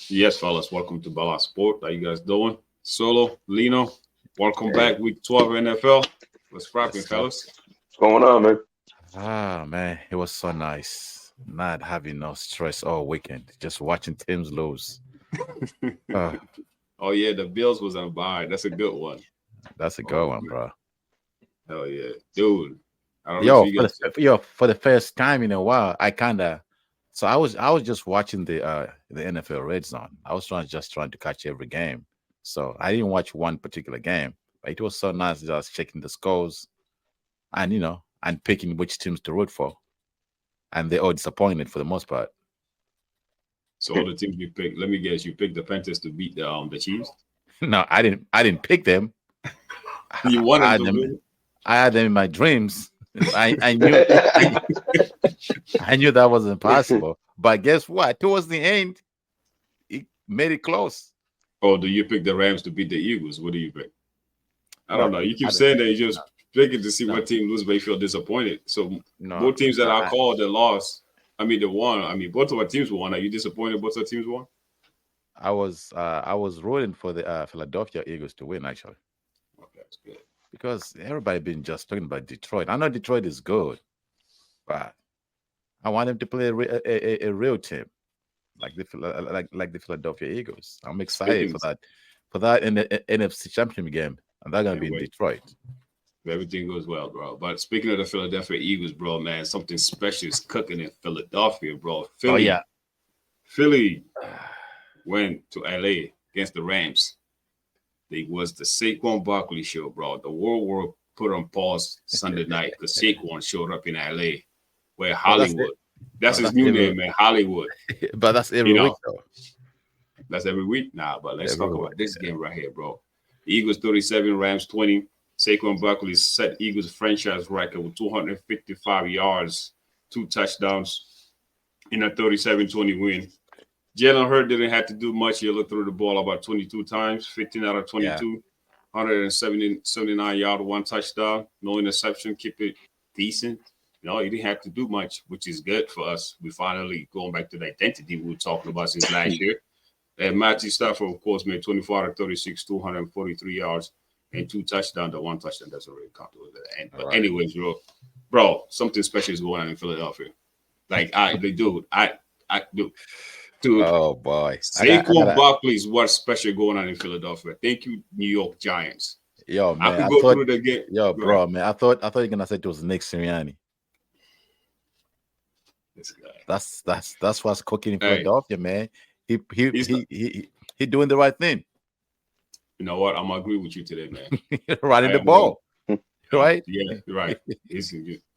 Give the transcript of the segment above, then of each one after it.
Yes, fellas, welcome to Bala Sport. How you guys doing? Solo, Lino, welcome Hey, back. Week 12 NFL. What's Yes, popping, sir. fellas? what's going on, man? Ah, man, it was so nice not having no stress all weekend, just watching teams lose. Uh, Oh yeah, the Bills was on bye. That's a good one. that's a good Oh one, man, bro. hell yeah, dude. I don't know if Yo, you for guys. for the first time in a while, I was just watching the NFL Red Zone. I was trying to catch every game, so I didn't watch one particular game. But it was so nice just checking the scores and and picking which teams to root for, and they all disappointed for the most part. So all the teams you picked. Let me guess, you picked the Panthers to beat the Chiefs. No, I didn't pick them. You I, want I them had to them. win. I had them in my dreams. I knew I knew that wasn't possible. But guess what? Towards the end, it made it close. Or do you pick the Rams to beat the Eagles? What do you pick? I don't No, know. You keep I didn't. saying that you No, just picking to see what no, team lose, but you feel disappointed. So no. both teams that I, I I, called that lost. I mean, the one. I mean, both of our teams won. Are you disappointed? Both of our teams won. I was rooting for the Philadelphia Eagles to win actually Okay, that's good. because everybody been just talking about Detroit. I know Detroit is good, but I want them to play a real team like the Philadelphia Eagles. I'm excited Speaking, for that in the NFC Championship game, and they're gonna can't be in wait. Detroit. If everything goes well, bro. But speaking of the Philadelphia Eagles, bro, man, something special is cooking in Philadelphia, bro. Oh yeah. Philly went to LA against the Rams. It was the Saquon Barkley show, bro. The world war put on pause Sunday night because Saquon showed up in LA, where But that's it. Hollywood. That's But his that's new every name, man. Hollywood. but that's You every week know, though. that's every week now. But let's Every talk week. about this game right here, bro. Eagles 37, Rams 20. Saquon Barkley set Eagles franchise record with 255 yards, two touchdowns in a 37-20 win. Jalen Hurd didn't have to do much. He looked through the ball about 22 times, 15 out of Yeah. 22, 179 yard, one touchdown, no interception, keep it decent. He didn't have to do much, which is good for us. We finally going back to the identity we were talking about since last year. And Matthew Stafford, of course, made 24 out of 36, 243 yards, and two touchdowns. The one touchdown doesn't really count at the end. All But right. anyways, bro, something special is going on in Philadelphia. Like dude, Oh boy. I Saquon gotta Barkley is what's special going on in Philadelphia. Thank you, New York Giants. yo I man, could I go thought through the game. yo Go ahead. bro man, I thought you're gonna say it was Nick Sirianni. This guy. That's what's cooking in Hey, Philadelphia, man. He he he's not. he he, he doing the right thing. You know what? I'm gonna agree with you today, man. Running I the am going. ball, right? Yeah, you're right.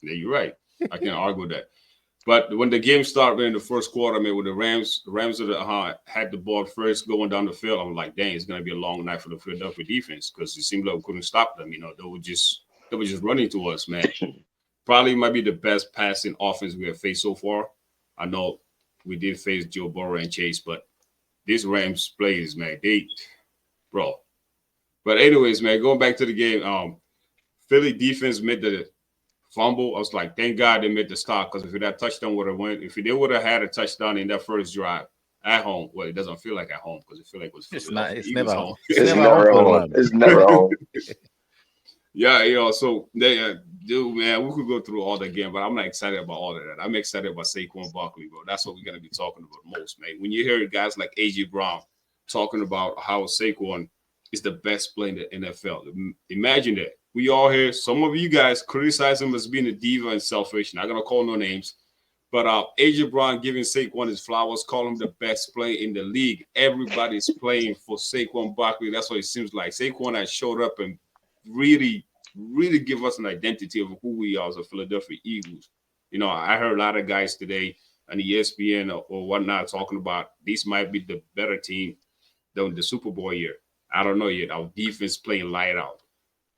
You're right. I can't argue with that. But when the game started in the first quarter, man, with the Rams had the ball first going down the field. I'm like, dang, it's gonna be a long night for the Philadelphia defense because it seemed like we couldn't stop them. They were just running to us, man. Probably might be the best passing offense we have faced so far. I know we did face Joe Burrow and Chase, but these Rams plays, man, bro. But anyways, man, going back to the game, Philly defense made the fumble. I was like, thank God they made the stop because if that touchdown would have went, if they would have had a touchdown in that first drive at home, well, it doesn't feel like at home because it feel like it was It's not. Philadelphia It's Eagles never. home. It's It's never home never for the home. Rams. It's never home. Yeah, so dude, man, we could go through all the game, but I'm not excited about all of that. I'm excited about Saquon Barkley, bro. That's what we're gonna be talking about most, man. When you hear guys like AJ Brown talking about how Saquon is the best player in the NFL, imagine that. We all here. Some of you guys criticize him as being a diva and selfish. Not gonna call no names, but AJ Brown giving Saquon his flowers, call him the best player in the league. Everybody's playing for Saquon Barkley. That's what it seems like. Saquon has showed up and really, really give us an identity of who we are as a Philadelphia Eagles. I heard a lot of guys today on the ESPN or whatnot talking about this might be the better team than the Super Bowl year. I don't know yet. Our defense playing light out.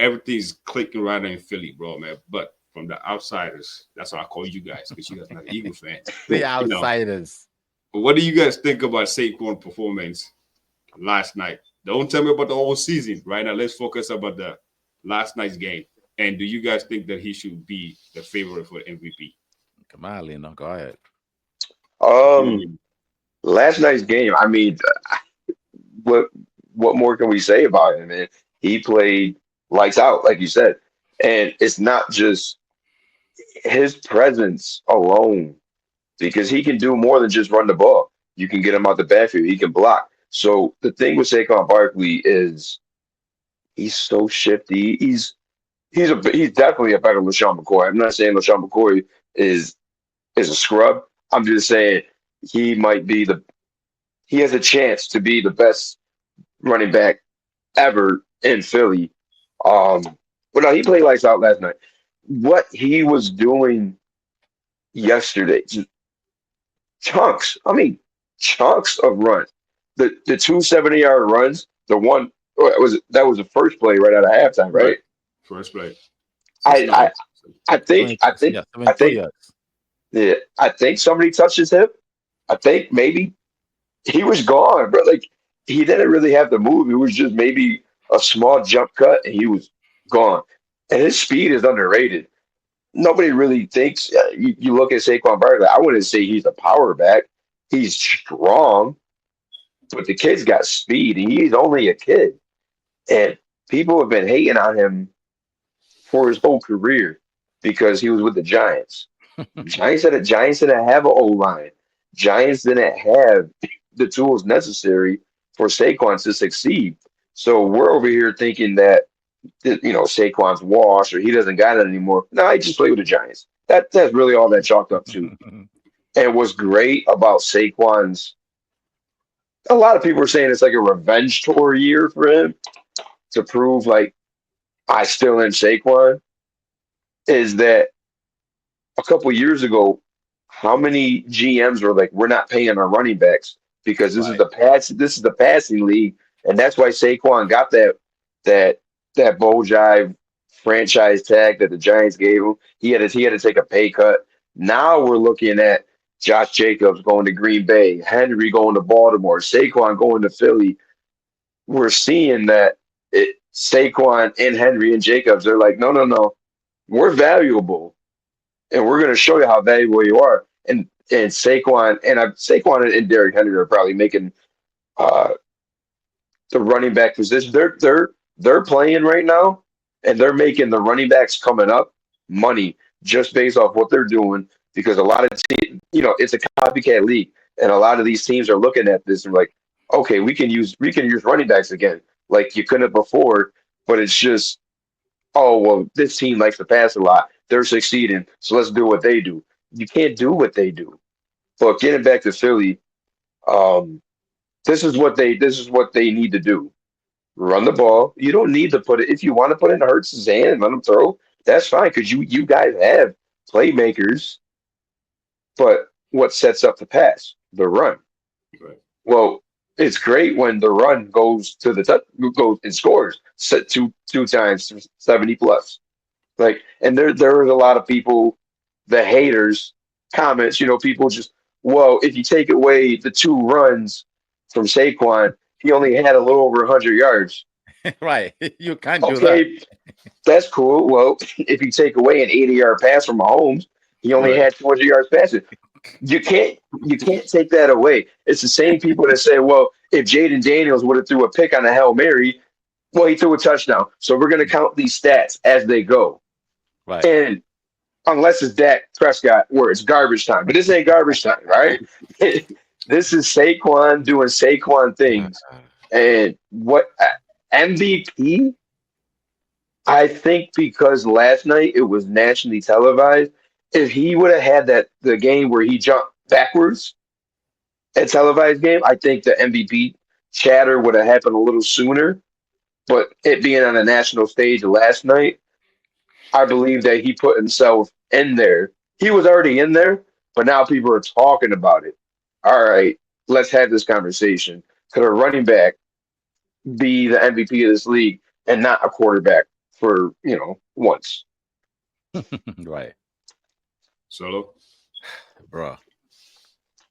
Everything's clicking right in Philly, bro, man. But from the outsiders, that's what I call you guys because you guys are not Eagle fans. The You know, outsiders. but what do you guys think about Saquon performance last night? Don't tell me about the whole season right now. Let's focus about the last night's game. And do you guys think that he should be the favorite for MVP? Come on, Lino. Go ahead. Um, Last night's game, I mean, what more can we say about him? And he played lights out, like you said. And it's not just his presence alone, because he can do more than just run the ball. You can get him out the backfield. He can block. So the thing with Saquon Barkley is he's so shifty. He's definitely a better LaShawn McCoy. I'm not saying LaShawn McCoy is is a scrub. I'm just saying he might be the he has a chance to be the best running back ever in Philly. Um, but no, he played lights out last night. What he was doing yesterday, just chunks. I mean, chunks of runs. The 270-yard runs. The one that was the first play right out of halftime, Right. right? First play. I 69. I I think I think Yeah, I 72 think yards. yeah, I think somebody touched his hip. I think maybe he was gone, but like he didn't really have to move. It was just maybe a small jump cut, and he was gone. And his speed is underrated. Nobody really thinks. You look at Saquon Barkley. I wouldn't say he's a power back. He's strong, but the kid's got speed, and he's only a kid. And people have been hating on him for his whole career because he was with the Giants. Giants didn't have an O line. Giants didn't have the tools necessary for Saquon to succeed. So we're over here thinking that Saquon's washed or he doesn't got it anymore. No, he just played with the Giants. That's really all that chalked up to. And what's great about Saquon's, a lot of people are saying it's like a revenge tour year for him to prove like I still am Saquon. Is that a couple years ago, how many GMs were like, we're not paying our running backs because Right. this is the passing league, and that's why Saquon got that that Bojive franchise tag that the Giants gave him. He had to take a pay cut. Now we're looking at Josh Jacobs going to Green Bay, Henry going to Baltimore, Saquon going to Philly. We're seeing that Saquon and Henry and Jacobs, they're like, no, no, no, we're valuable and we're going to show you how valuable you are. And Saquon and Derrick Henry are probably making uh, the running back position. They're playing right now, and they're making the running backs coming up money just based off what they're doing. Because a lot of it's a copycat league, and a lot of these teams are looking at this and like, okay, we can use running backs again, like you couldn't before. But it's just, oh well, this team likes to pass a lot. They're succeeding, so let's do what they do. You can't do what they do. But getting back to Philly, um, this is what they need to do. Run the ball. You don't need to put it if you want to put it in Hurts' hand and let him throw. That's fine because you guys have playmakers. But what sets up the pass? The run. Right. Well, it's great when the run goes to the goes and scores set two times 70 plus. Like, and there was a lot of people, the haters, comments. People just, well, if you take away the two runs from Saquon, he only had a little over 100 yards. Right. You can't do that. Okay, that's cool. Well, if you take away an 80-yard pass from Mahomes, he only Right. had 200 yards passing. You can't take that away. It's the same people that say, well, if Jaden Daniels would have threw a pick on a Hail Mary, well, he threw a touchdown. So we're going to count these stats as they go. Right. And unless it's Dak Prescott, where it's garbage time. But this ain't garbage time, right? This is Saquon doing Saquon Uh, things. And what MVP? I think because last night it was nationally televised. If he would have had the game where he jumped backwards, a televised game, I think the MVP chatter would have happened a little sooner. But it being on a national stage last night, I believe that he put himself in there. He was already in there, but now people are talking about it. All right, let's have this conversation. Could a running back be the MVP of this league and not a quarterback for, once? right. Solo. Bro,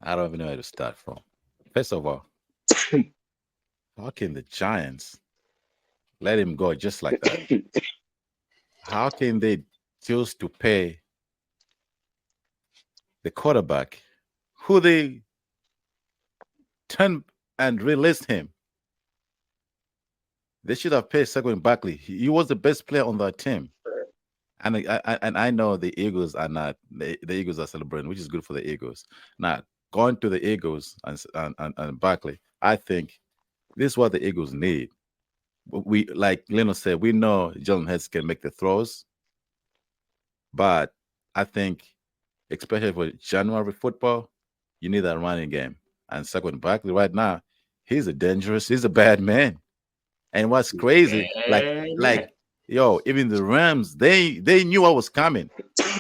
I don't even know where to start from. First of all, how can the Giants let him go just like that? How can they choose to pay the quarterback who they turn and released him They should have paid Saquon Barkley. He was the best player on that team. And I know the Eagles are not the Eagles are celebrating, which is good for the Eagles. Now going to the Eagles and Barkley, I think this is what the Eagles need. We like Leno said, we know Jalen Hurts can make the throws, but I think especially for January football, you need that running game. And Saquon Barkley right now, he's a bad man. And what's crazy, Man. yo, even the Rams, they knew what was coming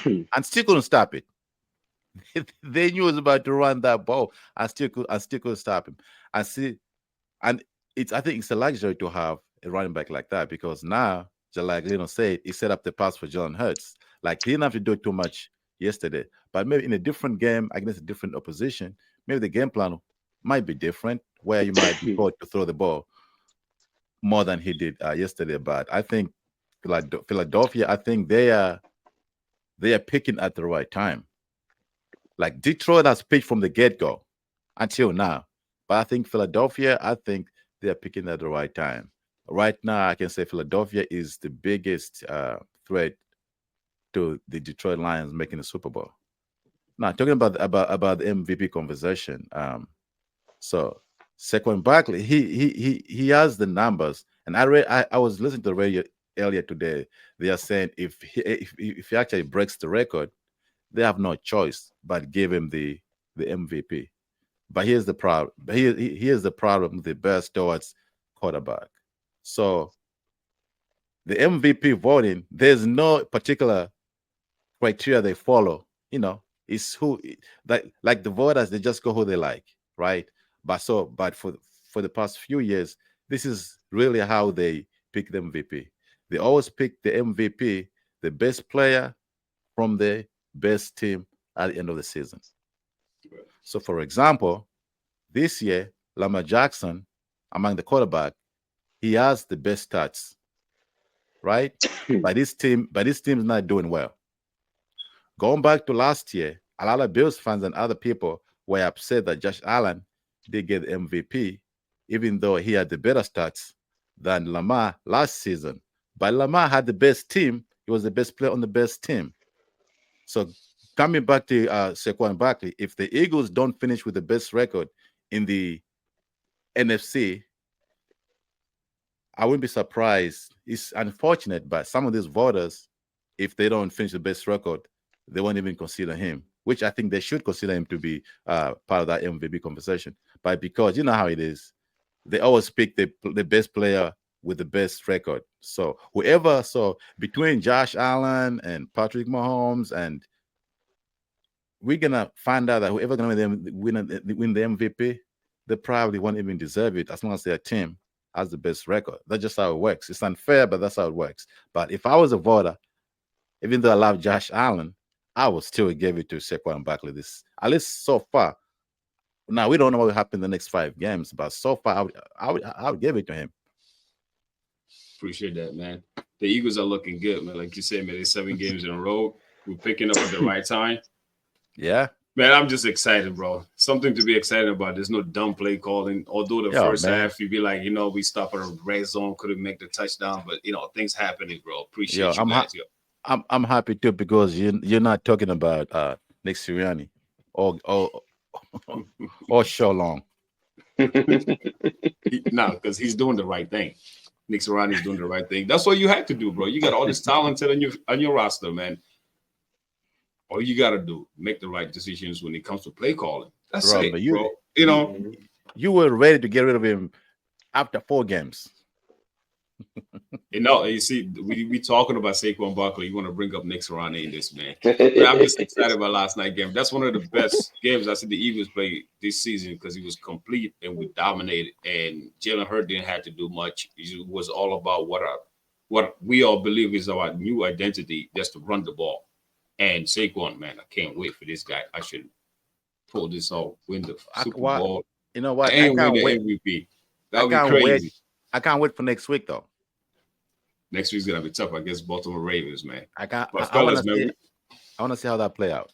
and still couldn't stop it. They knew he was about to run that ball and still couldn't stop him. I see, and it's I think it's a luxury to have a running back like that because now, just like Lino said, he set up the pass for Jalen Hurts. Like he didn't have to do too much yesterday, but maybe in a different game against a different opposition, maybe the game plan might be different, where you might be taught to throw the ball more than he did yesterday. But I think Philadelphia, I think they are picking at the right time. Like Detroit has picked from the get go until now, but I think Philadelphia, I think they are picking at the right time. Right now, I can say Philadelphia is the biggest threat to the Detroit Lions making the Super Bowl. Now, talking about the MVP conversation, so Saquon Barkley, he has the numbers, and I was listening to the radio earlier today. They are saying if he actually breaks the record, they have no choice but give him the MVP. But here's the problem. Here's the problem with the best towards quarterback. So the MVP voting, there's no particular criteria they follow. It's who like the voters, they just go who they like, right? But for the past few years, this is really how they pick the MVP. They always pick the MVP, the best player from the best team at the end of the season. So, for example, this year, Lamar Jackson, among the quarterback, he has the best stats, right? But this team is not doing well. Going back to last year, a lot of Bills fans and other people were upset that Josh Allen did get the MVP, even though he had the better stats than Lamar last season. But Lamar had the best team. He was the best player on the best team. So coming back to Saquon Barkley, if the Eagles don't finish with the best record in the NFC, I wouldn't be surprised. It's unfortunate, but some of these voters, if they don't finish the best record, they won't even consider him, which I think they should consider him to be part of that MVP conversation. But because you know how it is, they always pick the best player with the best record. So between Josh Allen and Patrick Mahomes, and we're gonna find out that whoever gonna win the MVP, they probably won't even deserve it as long as their team has the best record. That's just how it works. It's unfair, but that's how it works. But if I was a voter, even though I love Josh Allen, I would still give it to Saquon Barkley. This at least so far. Now we don't know what will happen in the next 5 games, but so far I would give it to him. Appreciate that, man. The Eagles are looking good, man. Like you said, man, they're 7 games in a row. We're picking up at the right time. Yeah. Man, I'm just excited, bro. Something to be excited about. There's no dumb play calling. Although the first half, you'd be like, we stop at a red zone, couldn't make the touchdown, but things happening, bro. Appreciate you guys. I'm happy too because you're not talking about Nick Sirianni or Sherlong. No, because he's doing the right thing. Nick Sirianni's doing the right thing. That's what you had to do, bro. You got all this talent on your roster, man. All you got to do, make the right decisions when it comes to play calling. That's it, bro. You were ready to get rid of him after 4 games. You see, we talking about Saquon Barkley. You want to bring up Nick Sirianni in this, man. But I'm just excited about last night's game. That's one of the best games I see the Eagles play this season because he was complete and we dominated. And Jalen Hurts didn't have to do much. It was all about what we all believe is our new identity, just to run the ball. And Saquon, man, I can't wait for this guy. I should pull this off, win the Super Bowl. You know what? And win the MVP. That would be crazy. I can't wait for next week, though. Next week's gonna be tough against Baltimore Ravens, man. I want to see how that play out.